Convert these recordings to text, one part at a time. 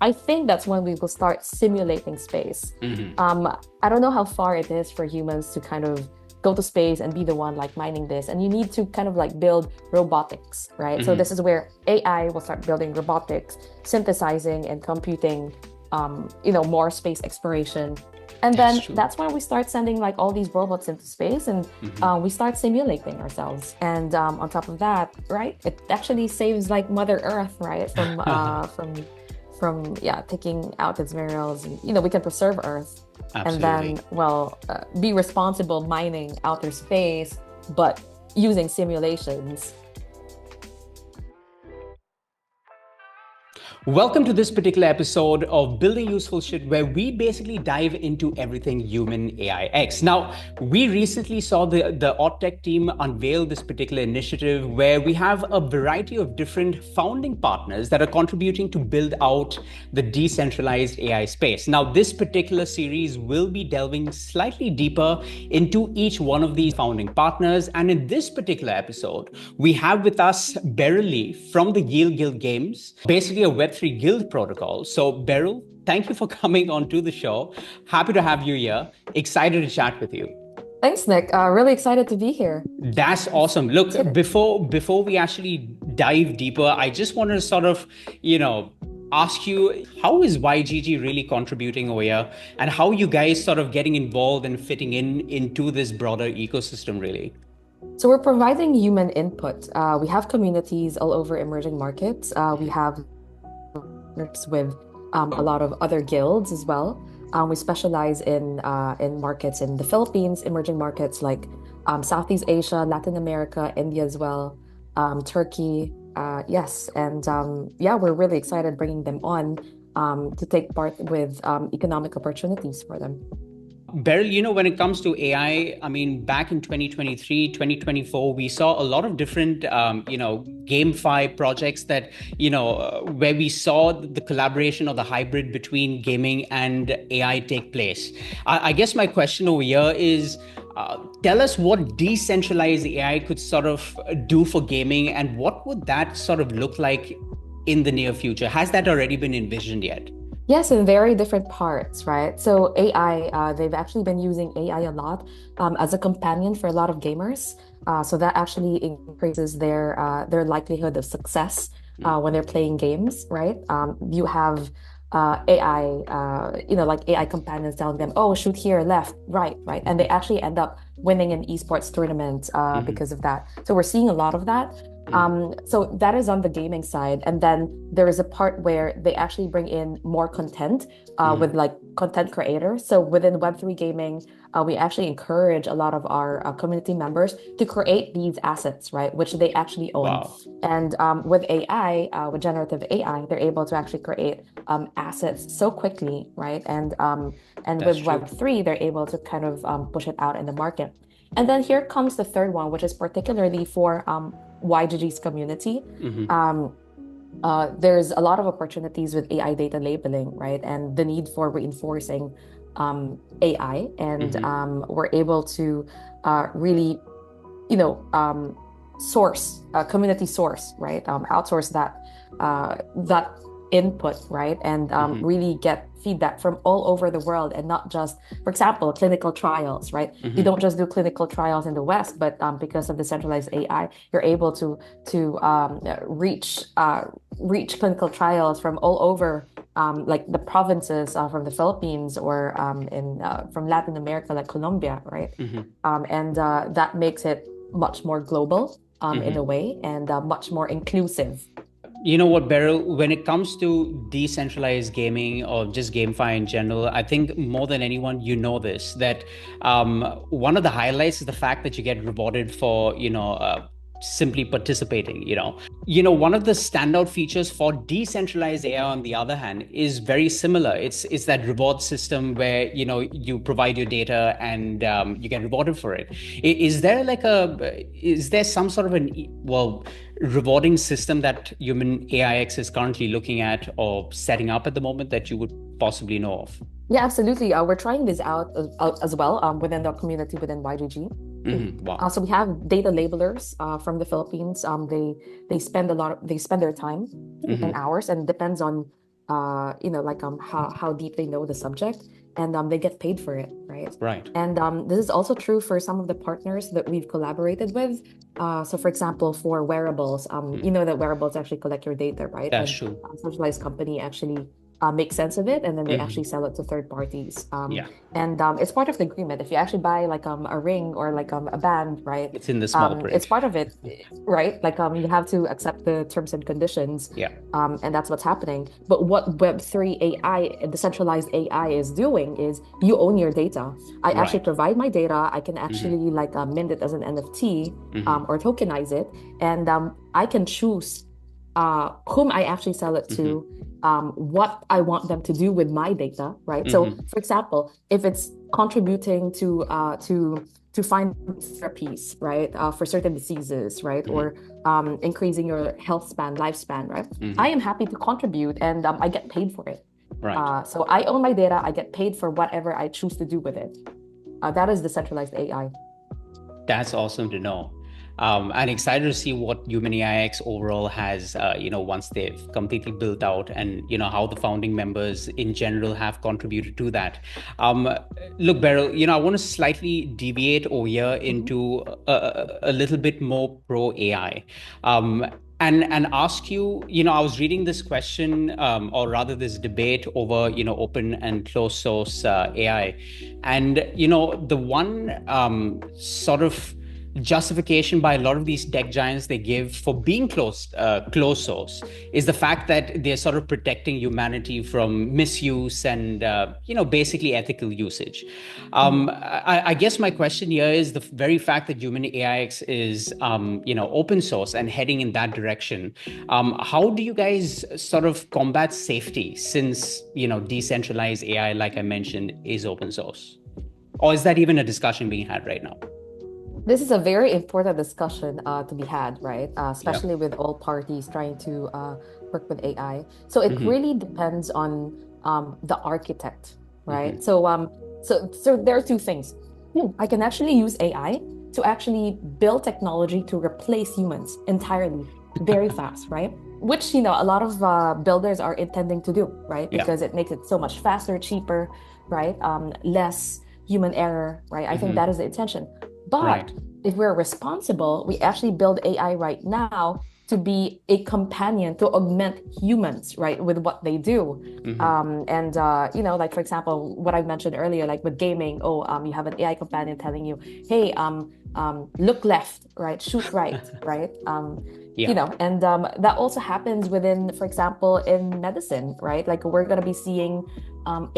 I think that's when we will start simulating space. Hmm. I don't know how far it is for humans to kind of go to space and be the one like mining this. And you need to kind of like build robotics, right? So this Hmm. is where AI will start building robotics, synthesizing and computing, more space exploration. And That's then true. that's when we start sending like all these robots into space and Hmm. we start simulating ourselves. And on top of that, right, it actually saves like Mother Earth, right, from yeah, taking out its minerals. And we can preserve Earth and then, Absolutely. well, be responsible mining outer space, but using simulations. Welcome to this particular episode of Building Useful Shit, where we basically dive into everything human AIX. Now, we recently saw the Odd Tech team unveil this particular initiative where we have a variety of different founding partners that are contributing to build out the decentralized AI space. Now, this particular series will be delving slightly deeper into each one of these founding partners. And in this particular episode, we have with us Beryl Li from the Yale Guild Games, basically a Web3 guild protocol. So, Beryl, thank you for coming on to the show. Happy to have you here. Excited to chat with you. Thanks, Nick. Really excited to be here. That's Let's awesome. get Look, it. before we actually dive deeper, I just wanted to sort of, you know, ask you how is YGG really contributing over here, and how you guys sort of getting involved and fitting in into this broader ecosystem, really. So we're providing human input. We have communities all over emerging markets. We have partners with a lot of other guilds as well. We specialize in markets in the Philippines, emerging markets like Southeast Asia, Latin America, India as well, Turkey. Yes, and yeah, we're really excited bringing them on to take part with economic opportunities for them. Beryl, when it comes to AI, I mean, back in 2023, 2024, we saw a lot of different, GameFi projects that, where we saw the collaboration or the hybrid between gaming and AI take place. I guess my question over here is, tell us what decentralized AI could sort of do for gaming, and what would that sort of look like in the near future? Has that already been envisioned yet? Yes, in very different parts, right? So AI, they've actually been using AI a lot as a companion for a lot of gamers. So that actually increases their likelihood of success when they're playing games, right? You have AI, like AI companions telling them, "Oh, shoot here, left, right, right," and they actually end up winning an esports tournament Hmm. because of that. So we're seeing a lot of that. So that is on the gaming side. And then there is a part where they actually bring in more content with Hmm. like content creators. So within Web3 gaming, we actually encourage a lot of our community members to create these assets, right? Which they actually own. Wow, And with AI, with generative AI, they're able to actually create assets so quickly, right? And that's with true. Web3, they're able to kind of push it out in the market. And then here comes the third one, which is particularly for YGG's community. Hmm. Um, there's a lot of opportunities with AI data labeling, right? And the need for reinforcing AI. And Hmm. we're able to really, you know, um, source, community source, right? Outsource that input, right? And Hmm. really get feedback from all over the world and not just, for example, clinical trials, right? You don't Hmm. just do clinical trials in the West, but because of the centralized AI, you're able to reach clinical trials from all over, like the provinces from the Philippines or in from Latin America, like Colombia, right? Hmm. And that makes it much more global in a Hmm. way and much more inclusive. You know what, Beryl, when it comes to decentralized gaming or just GameFi in general, I think more than anyone, you know this, that one of the highlights is the fact that you get rewarded for, simply participating. One of the standout features for decentralized AI, on the other hand, is very similar. It's that reward system where, you provide your data and you get rewarded for it. Is there some sort of rewarding system that HumanAIx is currently looking at or setting up at the moment that you would possibly know of? Yeah, absolutely. We're trying this out as well within the community within YGG. Wow. So we have data labelers from the Philippines. They spend a lot of, they spend their time and Hmm. hours, and depends on how deep they know the subject, and they get paid for it, right? Right. And this is also true for some of the partners that we've collaborated with. So, for example, for wearables, you Mm. know that wearables actually collect your data, right? That's And true. centralized company actually makes sense of it, and then they Hmm. actually sell it to third parties. Yeah. And it's part of the agreement. If you actually buy like a ring or like a band, right? It's in the small It's print. part of it, right? Like you have to accept the terms and conditions, Yeah. and that's what's happening. But what Web3 AI, decentralized AI, is doing is you own your data. I actually Right. provide my data. I can Hmm. actually like mint it as an NFT, Hmm. or tokenize it, and I can choose whom I actually sell it Hmm. to, what I want them to do with my data, right? So, Hmm. for example, if it's contributing to find therapies, right, for certain diseases, right, or Hmm. increasing your lifespan, right, I Hmm. am happy to contribute, and I get paid for it. Right. So I own my data. I get paid for whatever I choose to do with it. That is decentralized AI. That's awesome to know. And excited to see what HumanAIx overall has, once they've completely built out, and, how the founding members in general have contributed to that. Um, Look, Beryl, I want to slightly deviate over here Mhm. into a little bit more pro AI. Um, and ask you, I was reading this question, or rather this debate over, open and closed source AI. And, the one sort of justification by a lot of these tech giants they give for being closed source is the fact that they're sort of protecting humanity from misuse and basically ethical usage. Mhm. I guess my question here is the very fact that HumanAIx is open source and heading in that direction. How do you guys sort of combat safety since decentralized AI, like I mentioned, is open source? Or is that even a discussion being had right now? This is a very important discussion to be had, right? Yeah. Especially with all parties trying to work with AI. So it Hmm. really depends on the architect, right? Hmm. So there are two things. I can actually use AI to actually build technology to replace humans entirely, very fast, right? Which, a lot of builders are intending to do, right? Yeah. Because it makes it so much faster, cheaper, right? Less human error, right? I think that Hmm. is the intention. But Right. if we're responsible, we actually build AI right now to be a companion to augment humans, right, with what they do. Hmm. And like for example, what I mentioned earlier, like with gaming, you have an AI companion telling you, hey, look left, right, shoot right, right? Yeah. And that also happens within, for example, in medicine, right? Like we're gonna be seeing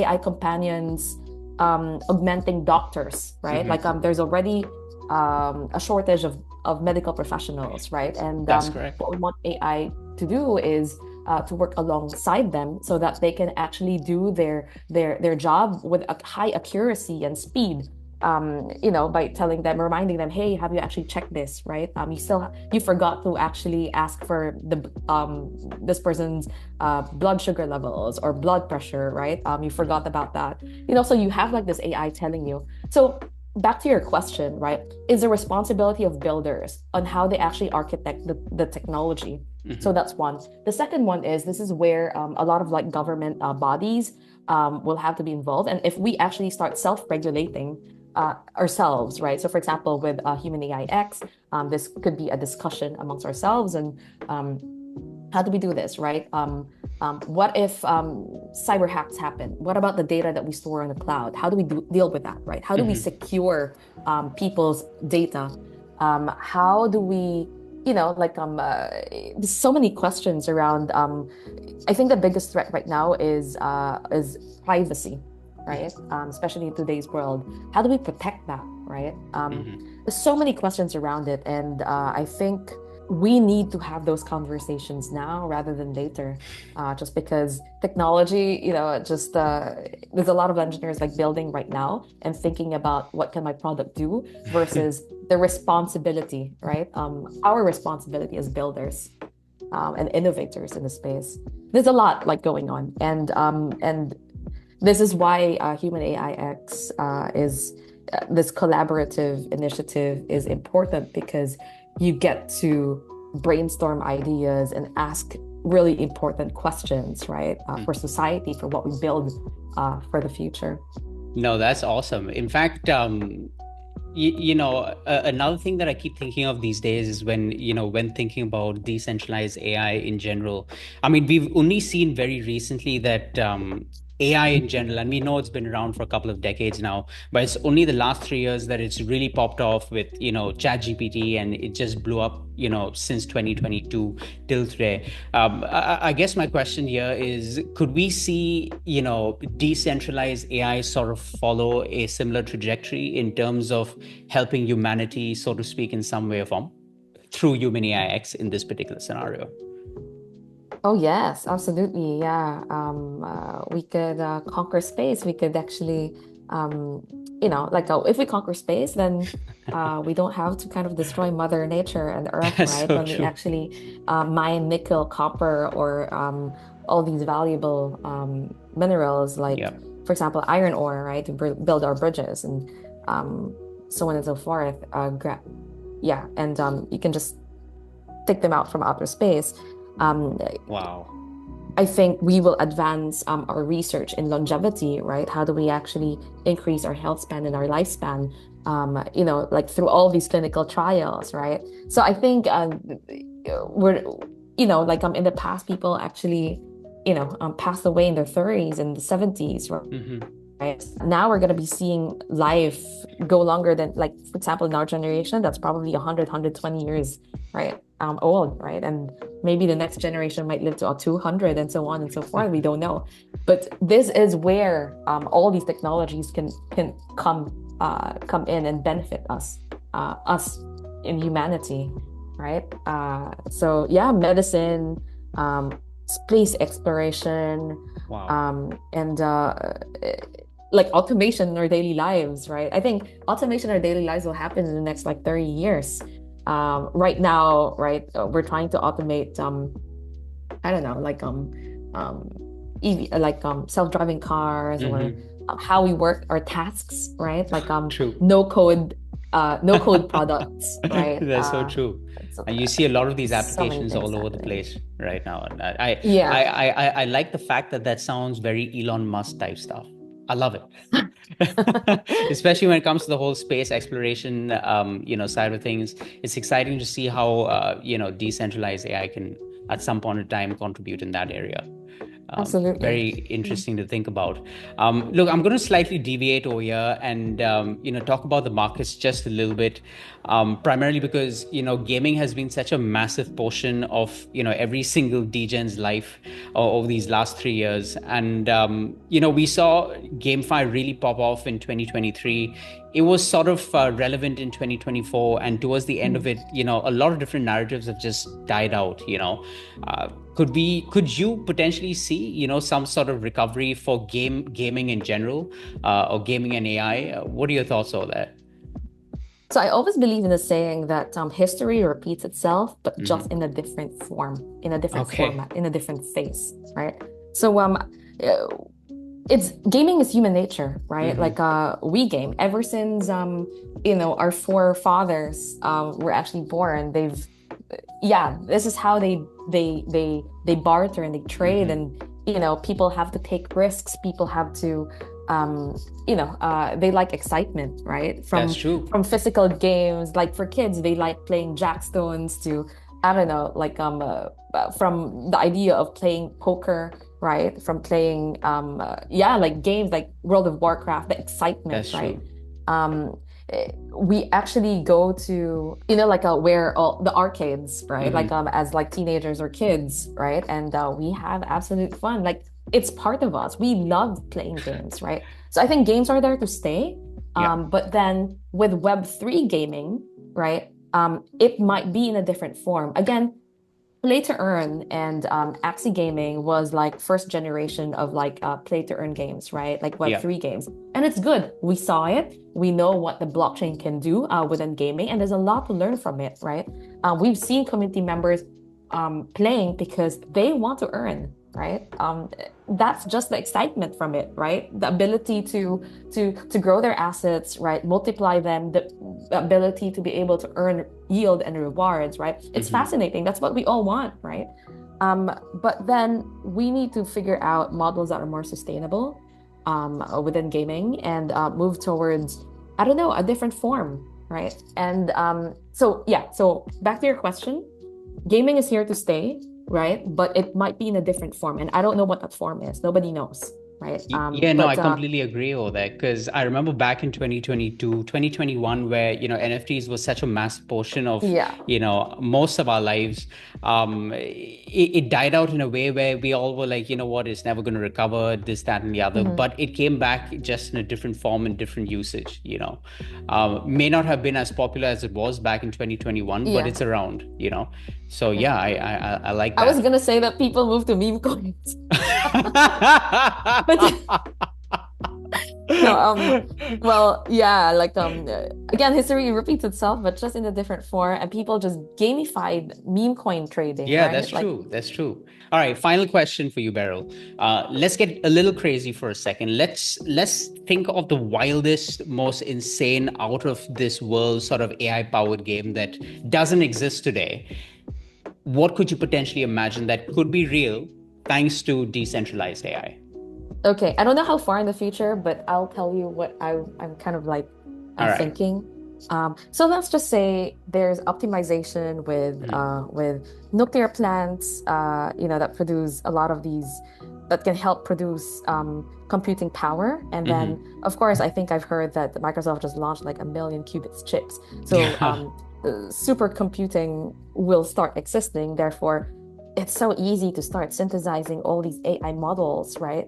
AI companions augmenting doctors, right? Like Hmm. there's already a shortage of medical professionals, right? And That's correct. what we want AI to do is to work alongside them so that they can actually do their job with a high accuracy and speed. By telling them, reminding them, hey, have you actually checked this, right? You forgot to actually ask for this person's blood sugar levels or blood pressure, right? You forgot about that. So you have like this AI telling you. So back to your question, right, is the responsibility of builders on how they actually architect the technology. So Hmm. that's one. The second one is this is where a lot of like government bodies will have to be involved. And if we actually start self-regulating ourselves, right? So for example, with HumanAIx, this could be a discussion amongst ourselves and um, how do we do this, right? What if cyber hacks happen? What about the data that we store on the cloud? How do we deal with that, right? How do we Hmm. secure people's data? How do we, there's so many questions around. I think the biggest threat right now is privacy, right? Especially in today's world. How do we protect that, right? Hmm. There's so many questions around it, and I think we need to have those conversations now rather than later, just because technology, just there's a lot of engineers like building right now and thinking about what can my product do versus the responsibility, right? Our responsibility as builders and innovators in the space. There's a lot like going on, and this is why HumanAIx is this collaborative initiative is important because you get to brainstorm ideas and ask really important questions, right? For Mhm. society, for what we build for the future. No, that's awesome. In fact, another thing that I keep thinking of these days is when thinking about decentralized AI in general. I mean, we've only seen very recently that AI in general, and we know it's been around for a couple of decades now, but it's only the last 3 years that it's really popped off with, ChatGPT, and it just blew up, since 2022 till today. I guess my question here is, could we see, decentralized AI sort of follow a similar trajectory in terms of helping humanity, so to speak, in some way or form through HumanAIx in this particular scenario? Oh yes, absolutely. Yeah. We could conquer space. We could actually, if we conquer space, then we don't have to kind of destroy Mother Nature and Earth, That's right? so When we true. actually mine nickel, copper, or all these valuable minerals, like, Yeah. for example, iron ore, right, to build our bridges and um, so on and so forth. Yeah, and you can just take them out from outer space. Um, Wow. I think we will advance our research in longevity, right? How do we actually increase our health span and our lifespan? Like through all these clinical trials, right? So I think we're, like in the past, people actually, passed away in their 30s and the 70s, Hmm. right? Now we're going to be seeing life go longer than, like, for example, in our generation, that's probably 100, 120 years, right? Old, right? And maybe the next generation might live to 200 and so on and so forth. We don't know. But this is where all these technologies can come in and benefit us in humanity, right? So yeah, medicine, um, space exploration, Wow. and like automation in our daily lives, right? I think automation in our daily lives will happen in the next like 30 years. Right now, right, we're trying to automate I don't know, like um self-driving cars, or Hmm. how we work our tasks, right? Like True. no code products, right? That's so true. So, And you see a lot of these so many applications things all over the happening. place right now. And I, Yeah, I, I like the fact that that sounds very Elon Musk type stuff. I love it. Especially when it comes to the whole space exploration, side of things. It's exciting to see how, decentralized AI can, at some point in time, contribute in that area. absolutely. Very interesting to think about. Look, I'm going to slightly deviate over here and talk about the markets just a little bit, primarily because gaming has been such a massive portion of every single DGen's life over these last 3 years, and we saw GameFi really pop off in 2023. It was sort of relevant in 2024, and towards the end of Mhm. it, a lot of different narratives have just died out. Could you potentially see, some sort of recovery for gaming in general, or gaming and AI? What are your thoughts on that? So I always believe in the saying that history repeats itself, but just Hmm. in a different form, in a different Okay. format, in a different face, right? So uh, it's gaming is human nature, right? Like Hmm. we game ever since our forefathers were actually born. Yeah, this is how they barter and they trade, Hmm. and people have to take risks. People have to they like excitement, right? That's From true. physical games, like for kids, they like playing jackstones to, I don't know, like from the idea of playing poker, right? From playing yeah, like games like World of Warcraft, the excitement, That's right? true. Um we actually go to, like where all the arcades, right? Like Hmm. as like teenagers or kids, right? And we have absolute fun. Like it's part of us. We love playing games, right? So I think games are there to stay. Yeah. But then with Web3 gaming, right? It might be in a different form. Again, play to earn and Axie Gaming was like first generation of like play to earn games, right? Like Yeah. Web3 games. And it's good. We saw it. We know what the blockchain can do within gaming, and there's a lot to learn from it, right? We've seen community members playing because they want to earn, right? That's just the excitement from it, right? The ability to grow their assets, right? Multiply them, the ability to be able to earn yield and rewards, right? It's Hmm. fascinating. That's what we all want, right? But then we need to figure out models that are more sustainable within gaming and move towards, I don't know, a different form, right? And so, yeah, so back to your question, gaming is here to stay, right? But it might be in a different form. And I don't know what that form is. Nobody knows, right? Yeah, no, I completely agree with that because I remember back in 2022, 2021, where, NFTs was such a massive portion of, Yeah. most of our lives. It died out in a way where we all were like, you know what, it's never going to recover, this, that, and the other. Hmm. But it came back just in a different form and different usage. May not have been as popular as it was back in 2021, but Yeah. it's around. So Yeah. yeah, I like I was that. gonna say that people move to meme coins. But no, well, yeah, like again, history repeats itself, but just in a different form, and people just gamified meme coin trading, Yeah, that's right? Like, true. That's true. All right, final question for you, Beryl. Let's get a little crazy for a second. Let's think of the wildest, most insane, out of this world sort of AI powered game that doesn't exist today. What could you potentially imagine that could be real thanks to decentralized AI? okay, I don't know how far in the future, but I'll tell you what I'm kind of like All right. thinking. So let's just say there's optimization Mhm. with nuclear plants, that produce a lot of these that can help produce computing power. And then, Mhm. of course, I think I've heard that Microsoft just launched like a million qubits chips. So Yeah. supercomputing will start existing. Therefore, it's so easy to start synthesizing all these AI models, right?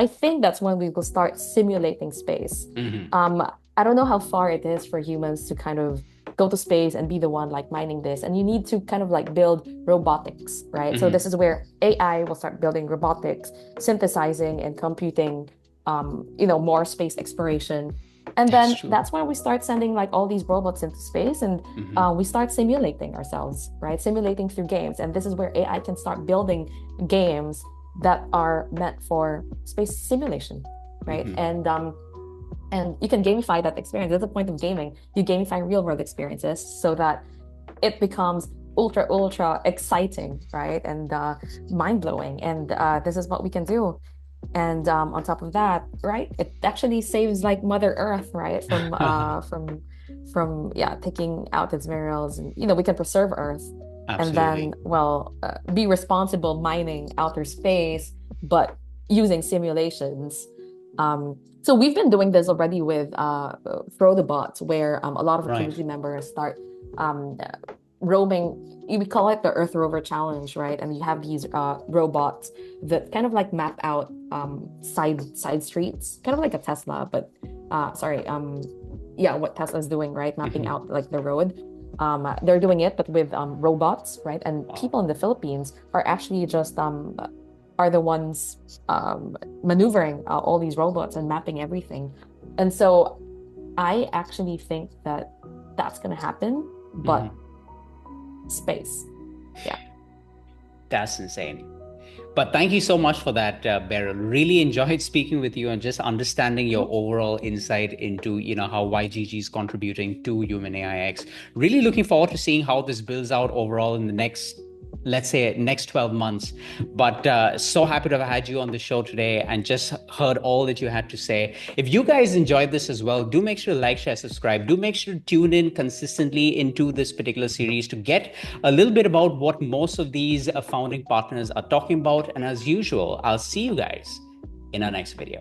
I think that's when we will start simulating space. Mhm. Um, I don't know how far it is for humans to kind of go to space and be the one like mining this. And you need to kind of like build robotics, right? So this Mhm. is where AI will start building robotics, synthesizing and computing, more space exploration. And That's then true. that's when we start sending like all these robots into space and Mhm. we start simulating ourselves, right? Simulating through games. And this is where AI can start building games that are meant for space simulation, right? Mhm. And you can gamify that experience. That's the point of gaming. You gamify real world experiences so that it becomes ultra exciting, right? And mind blowing. And this is what we can do. And on top of that, right, it actually saves like Mother Earth, right, from yeah, taking out its minerals, and we can preserve Earth, and then Absolutely. well, be responsible mining outer space, but using simulations. So we've been doing this already with Throw the Bots, where a lot of the Right. community members start um, roaming. We call it the Earth Rover Challenge, right? And you have these robots that kind of like map out side streets, kind of like a Tesla, but sorry, yeah, what Tesla's doing, right? Mapping Mhm. out like the road. They're doing it, but with robots, right? And Wow. people in the Philippines are actually just are the ones maneuvering all these robots and mapping everything. And so I actually think that that's going to happen, but Mhm. space. Yeah. That's insane. But thank you so much for that, Beryl. Really enjoyed speaking with you and just understanding your Mhm. overall insight into, how YGG is contributing to HumanAIx. Really looking forward to seeing how this builds out overall in the next, let's say, next 12 months. But so happy to have had you on the show today and just heard all that you had to say. If you guys enjoyed this as well, do make sure to like, share, subscribe. Do make sure to tune in consistently into this particular series to get a little bit about what most of these founding partners are talking about. And as usual, I'll see you guys in our next video.